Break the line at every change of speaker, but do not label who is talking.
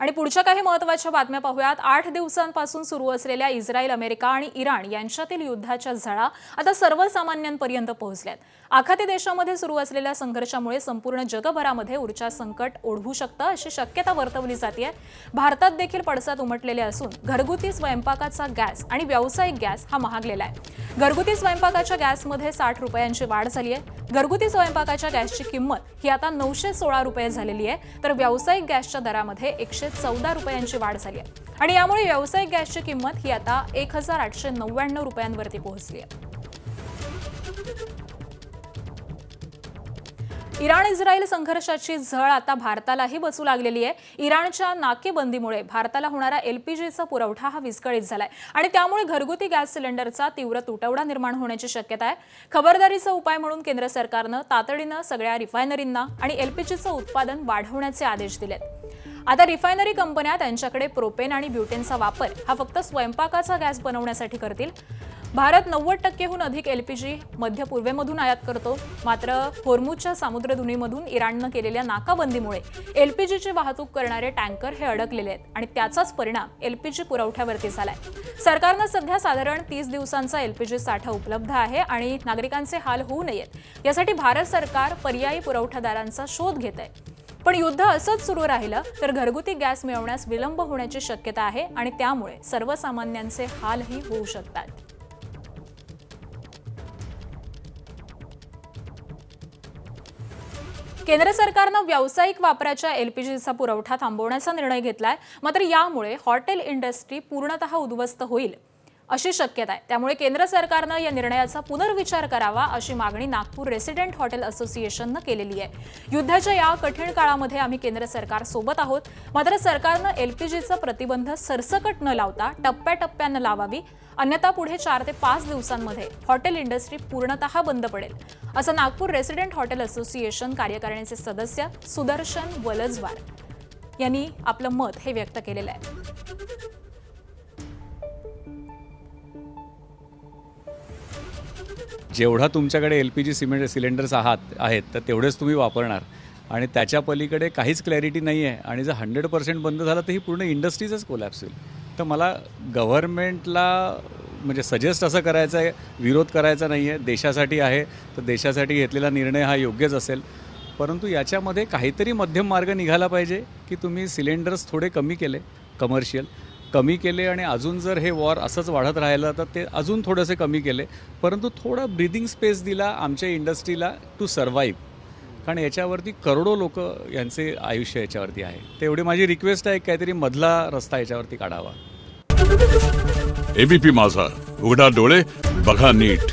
आणि पुढच्या काही महत्त्वाच्या बातम्या पाहूयात। 8 दिवसांपासून सुरू असलेल्या इस्रायल, अमेरिका आणि इराण यांच्यातील युद्धाच्या झळा आता सर्वसामान्यांपर्यंत पोहोचल्यात। आखाती देशांमध्ये सुरू असलेल्या संघर्षामुळे संपूर्ण जगभरामध्ये ऊर्जा संकट ओढवू शकतं अशी शक्यता वर्तवली जाते। भारतात देखील पडसाद उमटलेले असून घरगुती स्वयंपाकाचा गॅस आणि व्यावसायिक गॅस हा महागलेला आहे। घरगुती स्वयंपाकाच्या गॅसमध्ये 60 रुपयांची वाढ झाली आहे। घरगुती स्वयंपाकाच्या गॅसची किंमत ही आता 916 रुपये झालेली आहे, तर व्यावसायिक गॅसच्या दरामध्ये 114 रुपयांची वाढ झाली आहे आणि यामुळे व्यावसायिक गॅसची किंमत ही आता 1899 रुपयांवरती पोहोचली आहे। इराण-इस्रायल संघर्षाची झळ आता भारतालाही बसू लागलेली आहे। इराणच्या नाकेबंदीमुळे भारताला होणारा एलपीजीचा पुरवठा हा विस्कळीत झालाय आणि त्यामुळे घरगुती गॅस सिलेंडरचा तीव्र तुटवडा निर्माण होण्याची शक्यता आहे। खबरदारीचा उपाय म्हणून केंद्र सरकारनं तातडीनं सगळ्या रिफायनरींना आणि एलपीजीचं उत्पादन वाढवण्याचे आदेश दिलेत। आता रिफायनरी कंपन्या त्यांच्याकडे प्रोपेन आणि ब्युटेनचा वापर हा फक्त स्वयंपाकाचा गॅस बनवण्यासाठी करतील। भारत 90%हून अधिक एलपीजी मध्य पूर्वेमधून आयात करतो, मात्र होर्मुझच्या सामुद्रधुनीमधून इराणनं केलेल्या नाकाबंदीमुळे एलपीजीची वाहतूक करणारे टँकर हे अडकलेले आहेत आणि त्याचाच परिणाम एलपीजी पुरवठ्यावरती झालाय। सरकारनं सध्या साधारण 30 दिवसांचा एलपीजी साठा उपलब्ध आहे आणि नागरिकांचे हाल होऊ नयेत यासाठी भारत सरकार पर्यायी पुरवठादारांचा शोध घेत आहे। पण युद्ध असंच सुरू राहिलं तर घरगुती गॅस मिळवण्यास विलंब होण्याची शक्यता आहे आणि त्यामुळे सर्वसामान्यांचे हालही होऊ शकतात। केंद्र सरकारनं व्यावसायिक वापराच्या एलपीजीचा पुरवठा थांबवण्याचा निर्णय घेतलाय, मात्र यामुळे हॉटेल इंडस्ट्री पूर्णतः उद्ध्वस्त होईल अशी शक्यता आहे। त्यामुळे केंद्र सरकारनं या निर्णयाचा पुनर्विचार करावा अशी मागणी नागपूर रेसिडेंट हॉटेल असोसिएशननं केलेली आहे। युद्धाच्या या कठीण काळामध्ये आम्ही केंद्र सरकार सोबत आहोत, मात्र सरकारनं एलपीजीचा प्रतिबंध सरसकट न लावता टप्प्याटप्प्यानं लावावी, अन्यथा पुढे 4 ते 5 दिवसांमध्ये हॉटेल इंडस्ट्री पूर्णतः बंद पडेल असं नागपूर रेसिडेंट हॉटेल असोसिएशन कार्यकारिणीचे सदस्य सुदर्शन वलजवार यांनी आपलं मत हे व्यक्त केलेलं आहे।
जेवढा तुमच्याकडे एलपीजी सिलेंडर्स आहेत तर तेवढेच तुम्ही वापरणार आणि त्याच्या पलीकडे काहीच क्लॅरिटी नाही आहे आणि जर 100% बंद झालं तर ही पूर्ण इंडस्ट्रीजच कोलॅप्स होईल। तर मला गव्हर्नमेंटला म्हणजे सजेस्ट असं करायचं आहे, विरोध करायचा नाही आहे। देशासाठी आहे तर देशासाठी घेतलेला निर्णय हा योग्यच असेल, परंतु याच्यामध्ये काहीतरी मध्यम मार्ग निघाला पाहिजे की तुम्ही सिलेंडर्स थोडे कमी केले, कमर्शियल कमी केले आणि अजून जर हे वॉर असंच वाढत राहिलं तर ते अजून थोडेसे कमी केले, परंतु थोडा ब्रीदिंग स्पेस दिला आमच्या इंडस्ट्रीला टू सर्वाईव्ह, कारण याच्यावरती करोडो लोक यांचे आयुष्य याच्यावरती आहे। तर एवढी माझी रिक्वेस्ट आहे, काहीतरी मधला रस्ता याच्यावरती काढावा।
एबीपी माझा, उघडा डोळे बघा नीट।